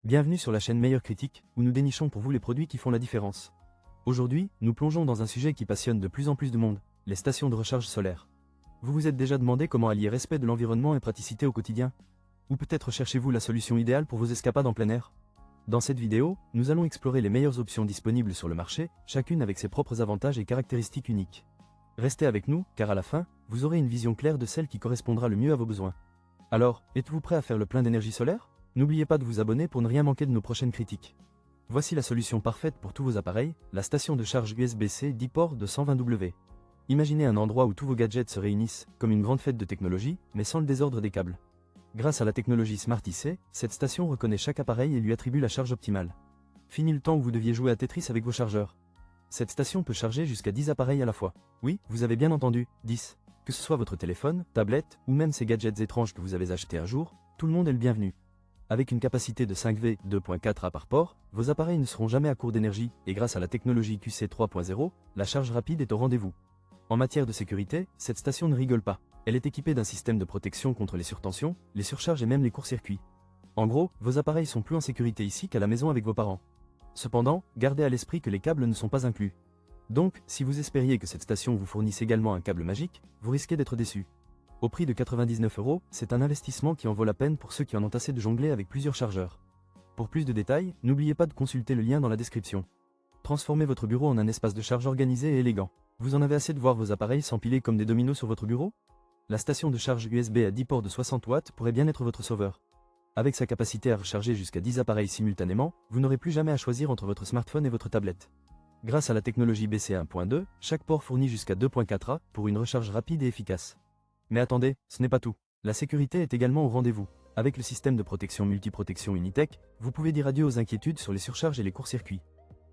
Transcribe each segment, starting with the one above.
Bienvenue sur la chaîne Meilleur Critique, où nous dénichons pour vous les produits qui font la différence. Aujourd'hui, nous plongeons dans un sujet qui passionne de plus en plus de monde, les stations de recharge solaire. Vous vous êtes déjà demandé comment allier respect de l'environnement et praticité au quotidien? Ou peut-être cherchez-vous la solution idéale pour vos escapades en plein air? Dans cette vidéo, nous allons explorer les meilleures options disponibles sur le marché, chacune avec ses propres avantages et caractéristiques uniques. Restez avec nous, car à la fin, vous aurez une vision claire de celle qui correspondra le mieux à vos besoins. Alors, êtes-vous prêt à faire le plein d'énergie solaire? N'oubliez pas de vous abonner pour ne rien manquer de nos prochaines critiques. Voici la solution parfaite pour tous vos appareils, la station de charge USB-C 10 ports de 120W. Imaginez un endroit où tous vos gadgets se réunissent, comme une grande fête de technologie, mais sans le désordre des câbles. Grâce à la technologie Smart IC, cette station reconnaît chaque appareil et lui attribue la charge optimale. Fini le temps où vous deviez jouer à Tetris avec vos chargeurs. Cette station peut charger jusqu'à 10 appareils à la fois. Oui, vous avez bien entendu, 10. Que ce soit votre téléphone, tablette, ou même ces gadgets étranges que vous avez achetés un jour, tout le monde est le bienvenu. Avec une capacité de 5V 2.4A par port, vos appareils ne seront jamais à court d'énergie, et grâce à la technologie QC 3.0, la charge rapide est au rendez-vous. En matière de sécurité, cette station ne rigole pas. Elle est équipée d'un système de protection contre les surtensions, les surcharges et même les courts-circuits. En gros, vos appareils sont plus en sécurité ici qu'à la maison avec vos parents. Cependant, gardez à l'esprit que les câbles ne sont pas inclus. Donc, si vous espériez que cette station vous fournisse également un câble magique, vous risquez d'être déçu. Au prix de 99€, c'est un investissement qui en vaut la peine pour ceux qui en ont assez de jongler avec plusieurs chargeurs. Pour plus de détails, n'oubliez pas de consulter le lien dans la description. Transformez votre bureau en un espace de charge organisé et élégant. Vous en avez assez de voir vos appareils s'empiler comme des dominos sur votre bureau? La station de charge USB à 10 ports de 60 watts pourrait bien être votre sauveur. Avec sa capacité à recharger jusqu'à 10 appareils simultanément, vous n'aurez plus jamais à choisir entre votre smartphone et votre tablette. Grâce à la technologie BC 1.2, chaque port fournit jusqu'à 2.4A pour une recharge rapide et efficace. Mais attendez, ce n'est pas tout. La sécurité est également au rendez-vous. Avec le système de protection multiprotection Unitech, vous pouvez dire adieu aux inquiétudes sur les surcharges et les courts-circuits.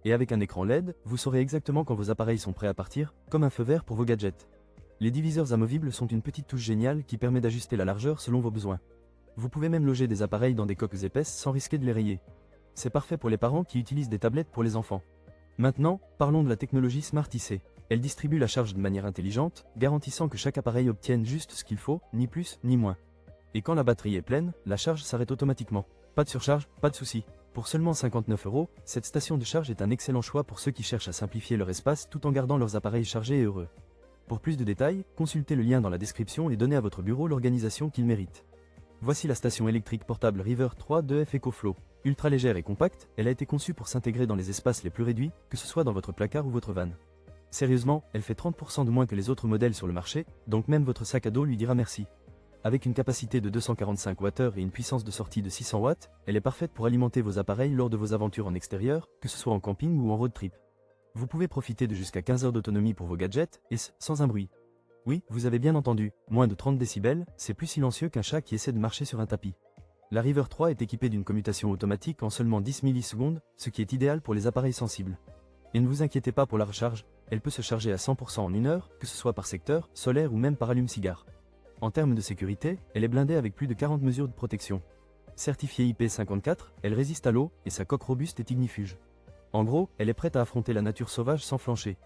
Et avec un écran LED, vous saurez exactement quand vos appareils sont prêts à partir, comme un feu vert pour vos gadgets. Les diviseurs amovibles sont une petite touche géniale qui permet d'ajuster la largeur selon vos besoins. Vous pouvez même loger des appareils dans des coques épaisses sans risquer de les rayer. C'est parfait pour les parents qui utilisent des tablettes pour les enfants. Maintenant, parlons de la technologie Smart IC. Elle distribue la charge de manière intelligente, garantissant que chaque appareil obtienne juste ce qu'il faut, ni plus, ni moins. Et quand la batterie est pleine, la charge s'arrête automatiquement. Pas de surcharge, pas de souci. Pour seulement 59€, cette station de charge est un excellent choix pour ceux qui cherchent à simplifier leur espace tout en gardant leurs appareils chargés et heureux. Pour plus de détails, consultez le lien dans la description et donnez à votre bureau l'organisation qu'il mérite. Voici la station électrique portable River 3 2F EcoFlow. Ultra légère et compacte, elle a été conçue pour s'intégrer dans les espaces les plus réduits, que ce soit dans votre placard ou votre van. Sérieusement, elle fait 30% de moins que les autres modèles sur le marché, donc même votre sac à dos lui dira merci. Avec une capacité de 245 Wh et une puissance de sortie de 600 watts, elle est parfaite pour alimenter vos appareils lors de vos aventures en extérieur, que ce soit en camping ou en road trip. Vous pouvez profiter de jusqu'à 15 heures d'autonomie pour vos gadgets, et sans un bruit. Oui, vous avez bien entendu, moins de 30 décibels, c'est plus silencieux qu'un chat qui essaie de marcher sur un tapis. La River 3 est équipée d'une commutation automatique en seulement 10 millisecondes, ce qui est idéal pour les appareils sensibles. Et ne vous inquiétez pas pour la recharge, elle peut se charger à 100% en 1 heure, que ce soit par secteur, solaire ou même par allume-cigare. En termes de sécurité, elle est blindée avec plus de 40 mesures de protection. Certifiée IP54, elle résiste à l'eau et sa coque robuste est ignifuge. En gros, elle est prête à affronter la nature sauvage sans flancher.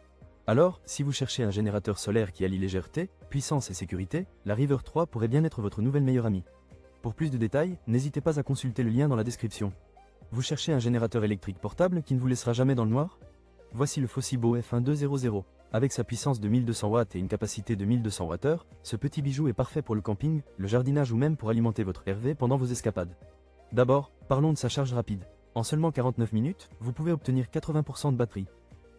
Alors, si vous cherchez un générateur solaire qui allie légèreté, puissance et sécurité, la River 3 pourrait bien être votre nouvelle meilleure amie. Pour plus de détails, n'hésitez pas à consulter le lien dans la description. Vous cherchez un générateur électrique portable qui ne vous laissera jamais dans le noir? Voici le Fossi-Bo F1200. Avec sa puissance de 1200 watts et une capacité de 1200 Wh, ce petit bijou est parfait pour le camping, le jardinage ou même pour alimenter votre RV pendant vos escapades. D'abord, parlons de sa charge rapide. En seulement 49 minutes, vous pouvez obtenir 80% de batterie.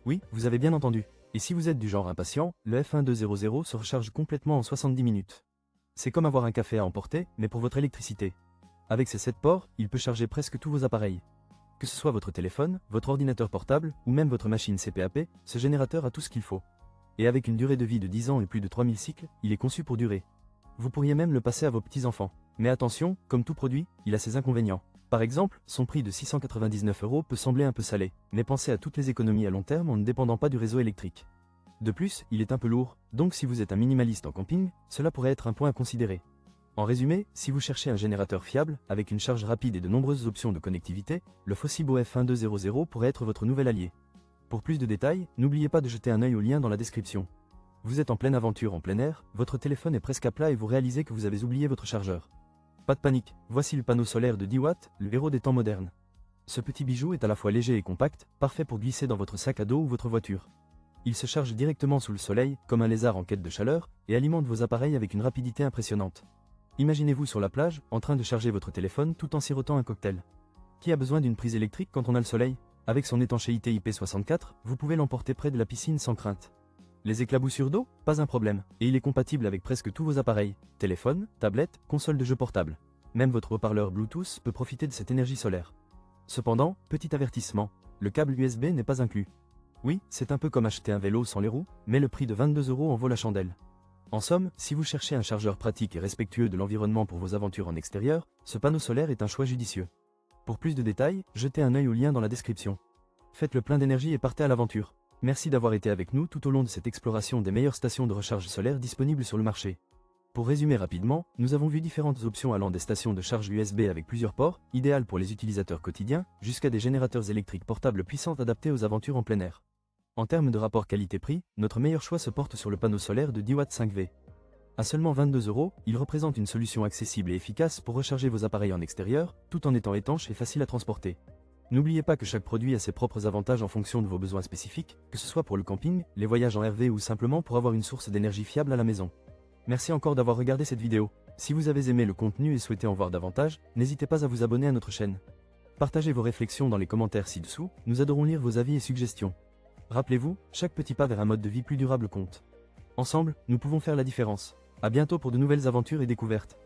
Oui, vous avez bien entendu. Et si vous êtes du genre impatient, le F1200 se recharge complètement en 70 minutes. C'est comme avoir un café à emporter, mais pour votre électricité. Avec ses 7 ports, il peut charger presque tous vos appareils. Que ce soit votre téléphone, votre ordinateur portable, ou même votre machine CPAP, ce générateur a tout ce qu'il faut. Et avec une durée de vie de 10 ans et plus de 3000 cycles, il est conçu pour durer. Vous pourriez même le passer à vos petits-enfants. Mais attention, comme tout produit, il a ses inconvénients. Par exemple, son prix de 699€ peut sembler un peu salé, mais pensez à toutes les économies à long terme en ne dépendant pas du réseau électrique. De plus, il est un peu lourd, donc si vous êtes un minimaliste en camping, cela pourrait être un point à considérer. En résumé, si vous cherchez un générateur fiable, avec une charge rapide et de nombreuses options de connectivité, le Fossi-Bo F1200 pourrait être votre nouvel allié. Pour plus de détails, n'oubliez pas de jeter un œil au lien dans la description. Vous êtes en pleine aventure en plein air, votre téléphone est presque à plat et vous réalisez que vous avez oublié votre chargeur. Pas de panique, voici le panneau solaire de 10 watts, le héros des temps modernes. Ce petit bijou est à la fois léger et compact, parfait pour glisser dans votre sac à dos ou votre voiture. Il se charge directement sous le soleil, comme un lézard en quête de chaleur, et alimente vos appareils avec une rapidité impressionnante. Imaginez-vous sur la plage, en train de charger votre téléphone tout en sirotant un cocktail. Qui a besoin d'une prise électrique quand on a le soleil? Avec son étanchéité IP64, vous pouvez l'emporter près de la piscine sans crainte. Les éclaboussures d'eau? Pas un problème, et il est compatible avec presque tous vos appareils, téléphone, tablette, console de jeu portable. Même votre haut-parleur Bluetooth peut profiter de cette énergie solaire. Cependant, petit avertissement, le câble USB n'est pas inclus. Oui, c'est un peu comme acheter un vélo sans les roues, mais le prix de 22 € en vaut la chandelle. En somme, si vous cherchez un chargeur pratique et respectueux de l'environnement pour vos aventures en extérieur, ce panneau solaire est un choix judicieux. Pour plus de détails, jetez un œil au lien dans la description. Faites le plein d'énergie et partez à l'aventure. Merci d'avoir été avec nous tout au long de cette exploration des meilleures stations de recharge solaire disponibles sur le marché. Pour résumer rapidement, nous avons vu différentes options allant des stations de charge USB avec plusieurs ports, idéales pour les utilisateurs quotidiens, jusqu'à des générateurs électriques portables puissants adaptés aux aventures en plein air. En termes de rapport qualité-prix, notre meilleur choix se porte sur le panneau solaire de 10 watts 5V. À seulement 22 €, il représente une solution accessible et efficace pour recharger vos appareils en extérieur, tout en étant étanche et facile à transporter. N'oubliez pas que chaque produit a ses propres avantages en fonction de vos besoins spécifiques, que ce soit pour le camping, les voyages en RV ou simplement pour avoir une source d'énergie fiable à la maison. Merci encore d'avoir regardé cette vidéo. Si vous avez aimé le contenu et souhaitez en voir davantage, n'hésitez pas à vous abonner à notre chaîne. Partagez vos réflexions dans les commentaires ci-dessous, nous adorons lire vos avis et suggestions. Rappelez-vous, chaque petit pas vers un mode de vie plus durable compte. Ensemble, nous pouvons faire la différence. À bientôt pour de nouvelles aventures et découvertes.